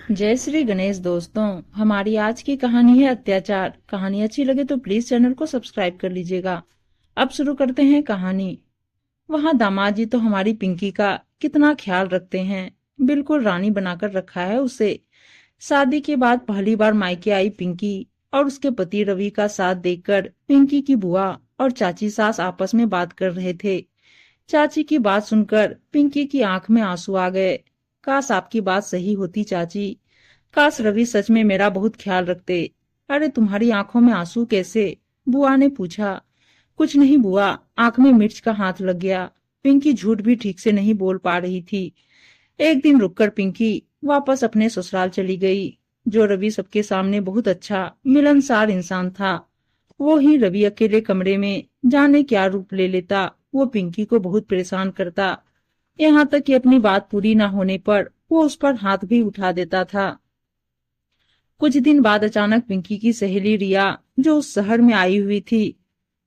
जय श्री गणेश दोस्तों। हमारी आज की कहानी है अत्याचार। कहानी अच्छी लगे तो प्लीज चैनल को सब्सक्राइब कर लीजिएगा। अब शुरू करते हैं कहानी। वहाँ दामाद जी तो हमारी पिंकी का कितना ख्याल रखते हैं, बिल्कुल रानी बनाकर रखा है उसे। शादी के बाद पहली बार मायके आई पिंकी और उसके पति रवि का साथ देखकर पिंकी की बुआ और चाची सास आपस में बात कर रहे थे। चाची की बात सुनकर पिंकी की आंख में आंसू आ गए। काश आपकी बात सही होती चाची, काश रवि सच में मेरा बहुत ख्याल रखते। अरे तुम्हारी आंखों में आंसू कैसे? बुआ ने पूछा। कुछ नहीं बुआ, आंख में मिर्च का हाथ लग गया। पिंकी झूठ भी ठीक से नहीं बोल पा रही थी। एक दिन रुककर पिंकी वापस अपने ससुराल चली गई। जो रवि सबके सामने बहुत अच्छा मिलनसार इंसान था, वो ही रवि अकेले कमरे में जाने क्या रूप ले लेता। वो पिंकी को बहुत परेशान करता, यहाँ तक कि अपनी बात पूरी न होने पर वो उस पर हाथ भी उठा देता था। कुछ दिन बाद अचानक पिंकी की सहेली रिया, जो उस शहर में आई हुई थी,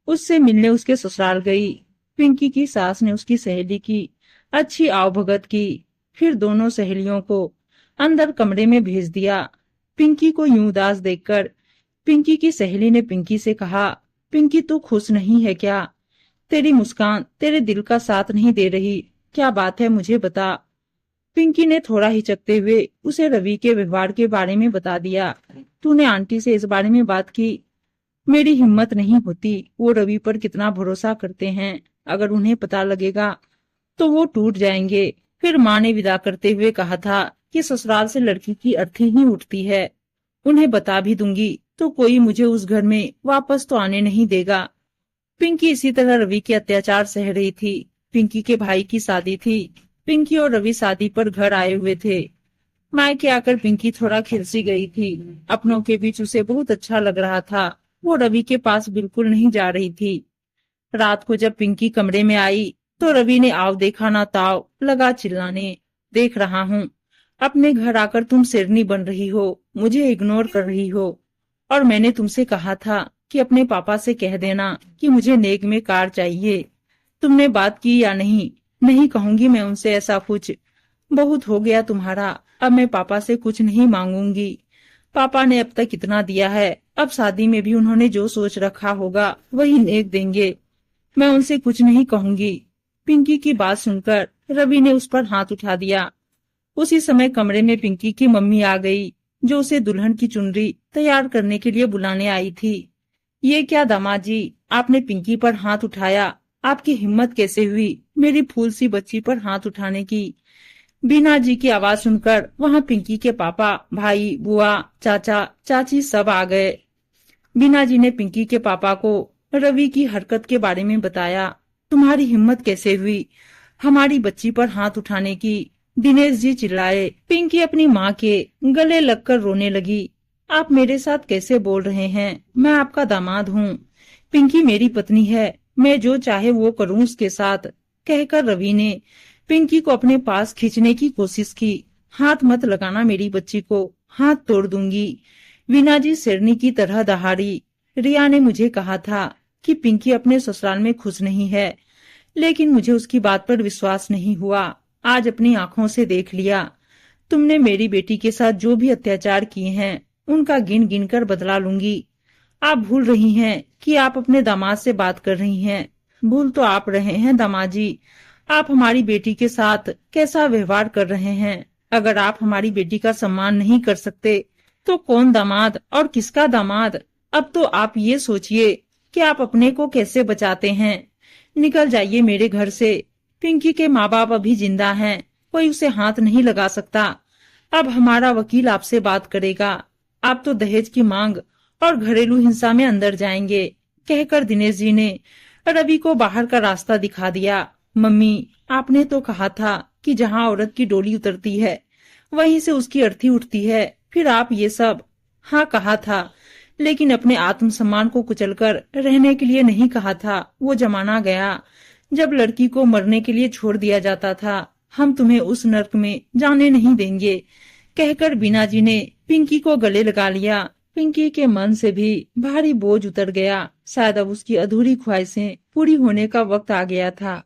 उससे मिलने उसके ससुराल गई। पिंकी की सास ने उसकी सहेली की अच्छी आवभगत की, फिर दोनों सहेलियों को अंदर कमरे में भेज दिया। पिंकी को यूं उदास देखकर पिंकी की सहेली ने पिंकी से कहा, पिंकी तू खुश नहीं है क्या? तेरी मुस्कान तेरे दिल का साथ नहीं दे रही। क्या बात है मुझे बता। पिंकी ने थोड़ा हिचकते हुए उसे रवि के व्यवहार के बारे में बता दिया। तूने आंटी से इस बारे में बात की? मेरी हिम्मत नहीं होती, वो रवि पर कितना भरोसा करते हैं। अगर उन्हें पता लगेगा तो वो टूट जाएंगे। फिर माँ ने विदा करते हुए कहा था कि ससुराल से लड़की की अर्थी ही उठती है। उन्हें बता भी दूंगी तो कोई मुझे उस घर में वापस तो आने नहीं देगा। पिंकी इसी तरह रवि के अत्याचार सह रही थी। पिंकी के भाई की शादी थी। पिंकी और रवि शादी पर घर आए हुए थे। मायके आकर पिंकी थोड़ा खिलसी गई थी। अपनों के बीच उसे बहुत अच्छा लग रहा था। वो रवि के पास बिल्कुल नहीं जा रही थी। रात को जब पिंकी कमरे में आई तो रवि ने आव देखा ना ताव लगा चिल्लाने। देख रहा हूँ, अपने घर आकर तुम शेरनी बन रही हो, मुझे इग्नोर कर रही हो। और मैंने तुमसे कहा था कि अपने पापा से कह देना कि मुझे नेक में कार चाहिए। तुमने बात की या नहीं? नहीं कहूंगी मैं उनसे ऐसा कुछ। बहुत हो गया तुम्हारा, अब मैं पापा से कुछ नहीं मांगूंगी। पापा ने अब तक इतना दिया है, अब शादी में भी उन्होंने जो सोच रखा होगा वही नेक देंगे। मैं उनसे कुछ नहीं कहूंगी। पिंकी की बात सुनकर रवि ने उस पर हाथ उठा दिया। उसी समय कमरे में पिंकी की मम्मी आ गई, जो उसे दुल्हन की चुनरी तैयार करने के लिए बुलाने आई थी। ये क्या दामाद जी, आपने पिंकी पर हाथ उठाया? आपकी हिम्मत कैसे हुई मेरी फूल सी बच्ची पर हाथ उठाने की? बीना जी की आवाज सुनकर वहाँ पिंकी के पापा, भाई, बुआ, चाचा, चाची सब आ गए। बीना जी ने पिंकी के पापा को रवि की हरकत के बारे में बताया। तुम्हारी हिम्मत कैसे हुई हमारी बच्ची पर हाथ उठाने की? दिनेश जी चिल्लाए। पिंकी अपनी माँ के गले लगकर रोने लगी। आप मेरे साथ कैसे बोल रहे हैं? मैं आपका दामाद हूँ। पिंकी मेरी पत्नी है, मैं जो चाहे वो करूँ उसके साथ। कहकर रवि ने पिंकी को अपने पास खींचने की कोशिश की। हाथ मत लगाना मेरी बच्ची को, हाथ तोड़ दूंगी। वीना जी शेरनी की तरह दहाड़ी। रिया ने मुझे कहा था कि पिंकी अपने ससुराल में खुश नहीं है, लेकिन मुझे उसकी बात पर विश्वास नहीं हुआ। आज अपनी आंखों से देख लिया। तुमने मेरी बेटी के साथ जो भी अत्याचार किए हैं, उनका गिन गिन कर बदला लूंगी। आप भूल रही हैं कि आप अपने दामाद से बात कर रही हैं। भूल तो आप रहे हैं दामाद जी, आप हमारी बेटी के साथ कैसा व्यवहार कर रहे हैं। अगर आप हमारी बेटी का सम्मान नहीं कर सकते तो कौन दामाद और किसका दामाद? अब तो आप ये सोचिए कि आप अपने को कैसे बचाते हैं। निकल जाइए मेरे घर से। पिंकी के माँ बाप अभी जिंदा हैं, कोई उसे हाथ नहीं लगा सकता। अब हमारा वकील आपसे बात करेगा। आप तो दहेज की मांग और घरेलू हिंसा में अंदर जाएंगे। कहकर दिनेश जी ने रवि को बाहर का रास्ता दिखा दिया। मम्मी, आपने तो कहा था कि जहाँ औरत की डोली उतरती है वहीं से उसकी अर्थी उठती है, फिर आप ये सब। हाँ कहा था, लेकिन अपने आत्मसम्मान को कुचलकर रहने के लिए नहीं कहा था। वो जमाना गया जब लड़की को मरने के लिए छोड़ दिया जाता था। हम तुम्हें उस नर्क में जाने नहीं देंगे। कहकर बीना जी ने पिंकी को गले लगा लिया। पिंकी के मन से भी भारी बोझ उतर गया। शायद अब उसकी अधूरी ख्वाहिशें पूरी होने का वक्त आ गया था।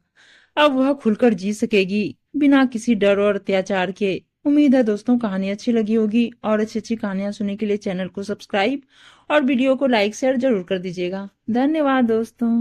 अब वह खुलकर जी सकेगी, बिना किसी डर और अत्याचार के। उम्मीद है दोस्तों कहानी अच्छी लगी होगी, और अच्छी अच्छी कहानियां सुनने के लिए चैनल को सब्सक्राइब और वीडियो को लाइक शेयर जरूर कर दीजिएगा। धन्यवाद दोस्तों।